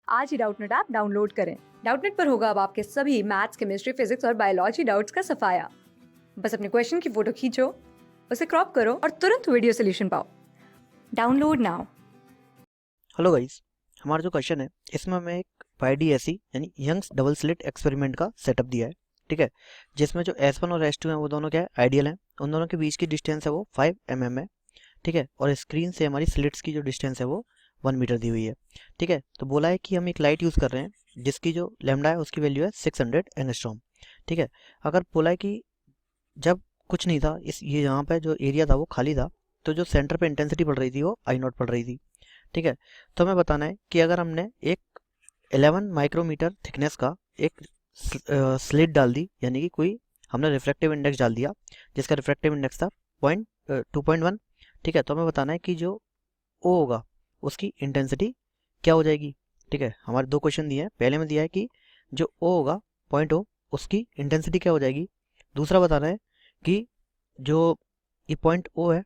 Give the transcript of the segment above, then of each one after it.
आज ही Doubtnut app download करें। Doubtnut पर होगा अब आपके सभी मैथ्स, केमिस्ट्री, फिजिक्स और बायोलॉजी डाउट्स का सफाया। बस अपने क्वेश्चन की फोटो खींचो, उसे क्रॉप करो और तुरंत वीडियो सोल्यूशन पाओ। Download now. हेलो गाइस, हमारा जो क्वेश्चन है इसमें हमें एक YDSE यानी यंग्स डबल स्लिट एक्सपेरिमेंट का सेटअप दिया है। ठीक है, जिसमें जो S1 और S2 हैं वो दोनों क्या है, आइडियल हैं। उन दोनों के बीच की डिस्टेंस है वो 5 mm है। ठीक है, और स्क्रीन से हमारी स्लिट्स की जो डिस्टेंस है वो 1 मीटर दी हुई है। ठीक है, तो बोला है कि हम एक लाइट यूज़ कर रहे हैं जिसकी जो लैम्डा है उसकी वैल्यू है 600 एंगस्ट्रॉम। ठीक है, अगर बोला है कि जब कुछ नहीं था, इस ये यहाँ पे जो एरिया था वो खाली था, तो जो सेंटर पे इंटेंसिटी पड़ रही थी वो I0 पड़ रही थी। ठीक है, तो हमें बताना है कि अगर हमने एक 11 माइक्रोमीटर थिकनेस का एक स्लिट डाल दी, यानी कि कोई हमने रिफ्रैक्टिव इंडेक्स डाल दिया जिसका रिफ्रैक्टिव इंडेक्स था 2.1। ठीक है, तो हमें बताना है कि जो ओ होगा उसकी इंटेंसिटी क्या हो जाएगी। ठीक है, हमारे दो क्वेश्चन दिए हैं। पहले में दिया है कि जो ओ होगा पॉइंट ओ, उसकी इंटेंसिटी क्या हो जाएगी। दूसरा बताना है कि जो ये पॉइंट ओ है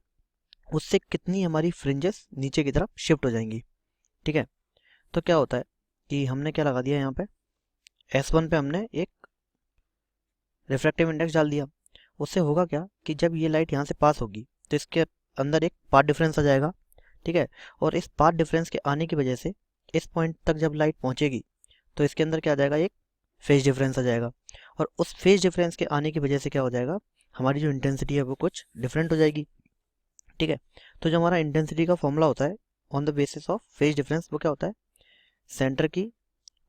उससे कितनी हमारी फ्रिंजेस नीचे की तरफ शिफ्ट हो जाएंगी। ठीक है, तो क्या होता है कि हमने क्या लगा दिया यहाँ पे, S1 पे हमने एक रिफ्रैक्टिव इंडेक्स डाल दिया। उससे होगा क्या कि जब ये लाइट यहाँ से पास होगी तो इसके अंदर एक पाथ डिफरेंस आ जाएगा। ठीक है, और इस पाथ डिफरेंस के आने की वजह से इस पॉइंट तक जब लाइट पहुँचेगी तो इसके अंदर क्या आ जाएगा, एक फेज डिफरेंस आ जाएगा। और उस फेज डिफरेंस के आने की वजह से क्या हो जाएगा, हमारी जो इंटेंसिटी है वो कुछ डिफरेंट हो जाएगी। ठीक है, तो जो हमारा इंटेंसिटी का फॉर्मूला होता है on the basis of phase difference, वो क्या होता है, सेंटर की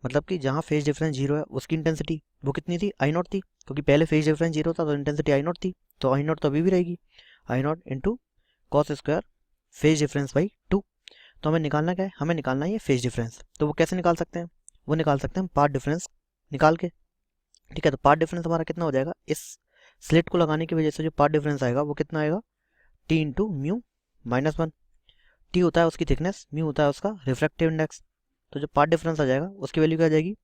मतलब कि जहाँ फेज डिफरेंस जीरो है उसकी इंटेंसिटी वो कितनी थी, I0 थी, क्योंकि पहले फेज डिफरेंस जीरो था तो इंटेंसिटी I0 थी, तो I0 तो अभी भी रहेगी, I0 into cos square phase difference by 2। तो हमें निकालना क्या है, हमें निकालना है ये फेज डिफरेंस। तो वो कैसे निकाल सकते हैं, वो निकाल सकते हैं हम पाथ डिफरेंस निकाल के। ठीक है, तो पाथ डिफरेंस हमारा कितना हो जाएगा, इस स्लिट को लगाने की वजह से जो पाथ डिफरेंस आएगा वो कितना आएगा, टी इंटू म्यू -1। टी होता है उसकी थिकनेस, म्यू होता है उसका रिफ्रैक्टिव इंडेक्स। तो जो पाथ डिफरेंस आ जाएगा उसकी वैल्यू क्या आ जाएगी,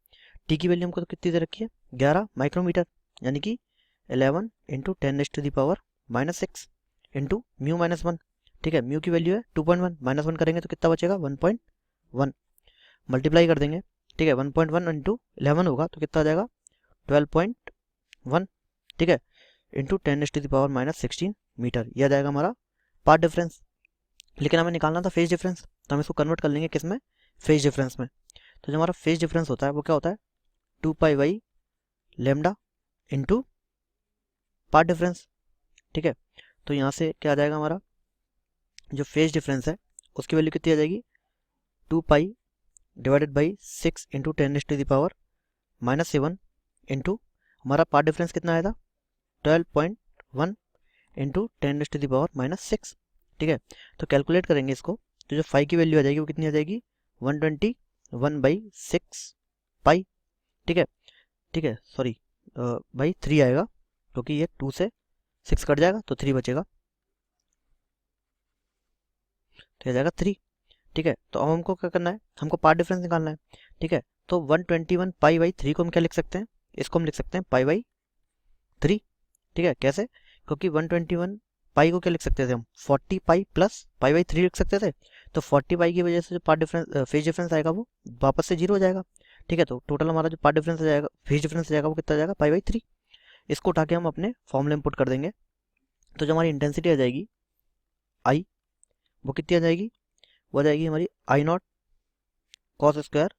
टी की वैल्यू हमको तो कितनी दे रखी है, 11 माइक्रोमीटर, यानी कि 11 इंटू 10⁻⁻⁻6 इंटू म्यू -1। ठीक है, म्यू की वैल्यू है 2.1, -1 करेंगे तो कितना बचेगा 1.1, मल्टीप्लाई कर देंगे। ठीक है, 1.1 इंटू 11 होगा तो कितना आ जाएगा 12.1। ठीक है, इंटू 10⁻⁻16 मीटर, यह आ जाएगा हमारा पाथ डिफरेंस। लेकिन हमें निकालना था फेज डिफरेंस, तो हम इसको कन्वर्ट कर लेंगे किस में, फेज डिफरेंस में। तो जो हमारा फेज डिफरेंस होता है वो क्या होता है, 2π/λ इंटू पाथ डिफरेंस। ठीक है, तो यहाँ से क्या आ जाएगा, हमारा जो फेज डिफरेंस है उसकी वैल्यू कितनी आ जाएगी, 2π/6 इंटू 10⁻⁻7 इंटू हमारा पाथ डिफरेंस कितना आया था 12.1 इंटू 10⁻⁻6। ठीक है, तो कैलकुलेट करेंगे इसको, तो जो फाई की वैल्यू आ जाएगी वो कितनी आ जाएगी 121/6 पाई। ठीक है, ठीक है, सॉरी भाई 3 आएगा, क्योंकि ये 2 से 6 कट जाएगा तो 3 बचेगा, तो ये जाएगा 3। ठीक है, तो अब हमको क्या करना है, हमको पार्ट डिफरेंस निकालना है। ठीक है, तो 121π/3 को हम क्या लिख सकते हैं, इसको हम लिख सकते हैं π/3। ठीक है, कैसे, क्योंकि 121 पाई को क्या लिख सकते थे हम, 40π प्लस π/3 लिख सकते थे। तो 40π की वजह से जो पार्ट डिफरेंस फेज डिफरेंस आएगा वो वापस से जीरो हो जाएगा। ठीक है, तो टोटल हमारा जो पार्ट डिफरेंस आ जाएगा, फेज डिफरेंस आ जाएगा वो कितना आ जाएगा π/3। इसको उठा के हम अपने फॉर्मूले में पुट कर देंगे। तो जो हमारी इंटेंसिटी आ जाएगी आई, वो कितनी आ जाएगी, वो आ जाएगी हमारी I0 cos square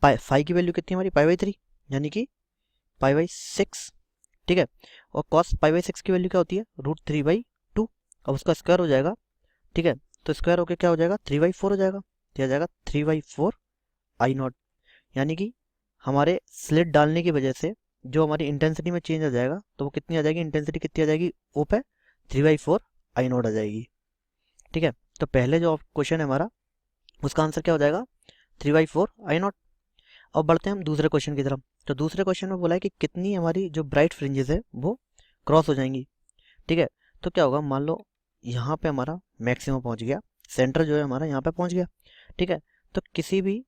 pi, phi की वैल्यू कितनी है हमारी π/3, यानी कि π/6। ठीक है, और कॉस π/6 की वैल्यू क्या होती है, √3/2। अब उसका स्क्वायर हो जाएगा। ठीक है, तो स्क्वायर होकर क्या हो जाएगा 3/4 हो जाएगा, तो आ जाएगा 3/4 I0, यानी कि हमारे स्लिट डालने की वजह से जो हमारी इंटेंसिटी में चेंज आ जाएगा, तो वो कितनी आ जाएगी, इंटेंसिटी कितनी आ जाएगी ओ पे 3/4 I0 आ जाएगी। ठीक है, तो पहले जो क्वेश्चन है हमारा उसका आंसर क्या हो जाएगा 3/4 I0। अब बढ़ते हैं हम दूसरे क्वेश्चन की तरफ। तो दूसरे क्वेश्चन में बोला है कि कितनी हमारी जो ब्राइट फ्रिंजेस है वो क्रॉस हो जाएंगी। ठीक है, तो क्या होगा, मान लो यहाँ पे हमारा मैक्सिमम पहुँच गया, सेंटर जो है हमारा यहाँ पे पहुँच गया। ठीक है, तो किसी भी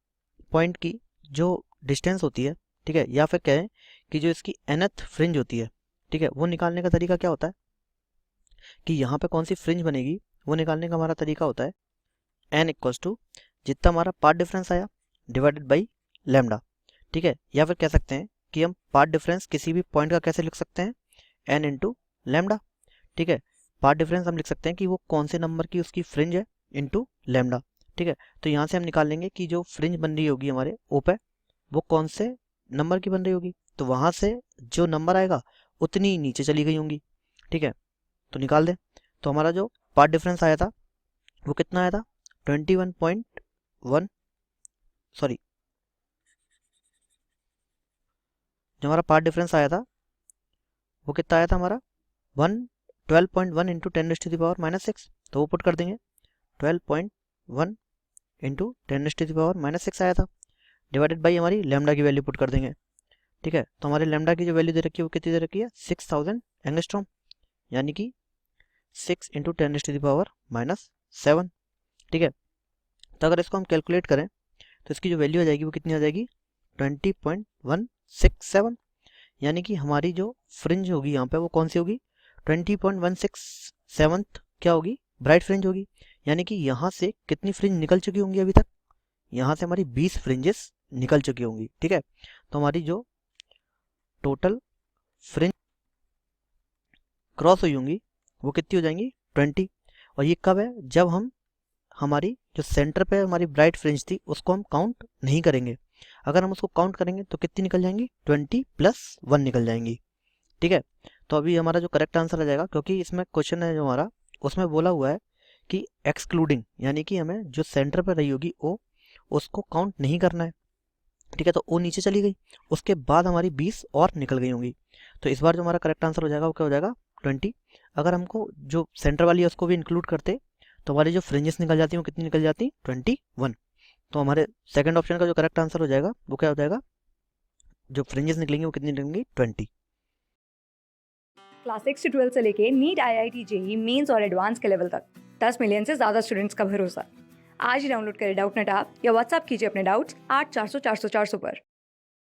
पॉइंट की जो डिस्टेंस होती है, ठीक है, या फिर कहें कि जो इसकी nth फ्रिंज होती है, ठीक है, वो निकालने का तरीका क्या होता है कि यहाँ पे कौन सी फ्रिंज बनेगी, वो निकालने का हमारा तरीका होता है n इक्वल्स टू जितना हमारा पार्ट डिफरेंस आया डिवाइडेड बाई लैम्डा, ठीक है। या फिर कह सकते हैं कि हम पाथ डिफरेंस किसी भी पॉइंट का कैसे लिख सकते हैं, एन इंटू लैम्डा, ठीक है। पाथ डिफरेंस हम लिख सकते हैं कि वो कौन से नंबर की उसकी फ्रिंज है इंटू लैम्डा, ठीक है। तो यहाँ से हम निकाल लेंगे कि जो फ्रिंज बन रही होगी हमारे ओ पे वो कौन से नंबर की बन रही होगी, तो वहाँ से जो नंबर आएगा उतनी ही नीचे चली गई होंगी, ठीक है। तो निकाल दें। तो हमारा जो पाथ डिफरेंस आया था वो कितना आया था, 21.1, सॉरी, जो हमारा पाथ डिफरेंस आया था वो कितना आया था हमारा 12.1 इंटू 10⁻⁻6। तो वो पुट कर देंगे, 12.1 इंटू 10⁻⁻6 आया था, डिवाइडेड बाई हमारी लैम्डा की वैल्यू पुट कर देंगे, ठीक है। तो हमारे लैम्डा की जो वैल्यू दे रखी है वो कितनी दे रखी है, 6000 एंगस्ट्रॉम, यानी कि 6 इंटू 10⁻⁻7, ठीक है। तो अगर इसको हम कैलकुलेट करें तो इसकी जो वैल्यू आ जाएगी वो कितनी आ जाएगी, 20.167, यानी कि हमारी जो फ्रिंज होगी यहाँ पे वो कौन सी होगी, 20.167 क्या होगी, ब्राइट फ्रिंज होगी। यानी कि यहाँ से कितनी फ्रिंज निकल चुकी होंगी अभी तक, यहाँ से हमारी 20 फ्रिंजेस निकल चुकी होंगी, ठीक है। तो हमारी जो टोटल फ्रिंज क्रॉस हुई होंगी वो कितनी हो जाएंगी, 20। और ये कब है, जब हम हमारी जो सेंटर पे हमारी ब्राइट फ्रिंज थी उसको हम काउंट नहीं करेंगे। अगर हम उसको काउंट करेंगे तो कितनी निकल जाएंगी, 20+1 निकल जाएंगी, ठीक है। तो अभी हमारा जो करेक्ट आंसर आ जाएगा, क्योंकि इसमें क्वेश्चन है जो हमारा उसमें बोला हुआ है कि एक्सक्लूडिंग, यानी कि हमें जो सेंटर पर रही होगी ओ उसको काउंट नहीं करना है, ठीक है। तो ओ नीचे चली गई, उसके बाद हमारी 20 और निकल गई होंगी। तो इस बार जो हमारा करेक्ट आंसर हो जाएगा वो क्या हो जाएगा, 20। अगर हमको जो सेंटर वाली है उसको भी इंक्लूड करते तो हमारी जो फ्रिंजेस निकल जाती हैं वो कितनी निकल जाती, 21। तो हमारे सेकंड ऑप्शन का जो करेक्ट आंसर हो जाएगा वो क्या हो जाएगा, जो फ्रिंजेस निकलेंगी वो कितनी निकलेंगी, 20। क्लास 6 से 12 से लेके नीट, IIT, जेई मेंस और एडवांस के लेवल तक 10 मिलियन से ज़्यादा स्टूडेंट्स का भरोसा। आज ही डाउनलोड करें डाउटनेट ऐप या व्हाट्सएप कीजिए अपने डाउट्स 8400 400 400 पर।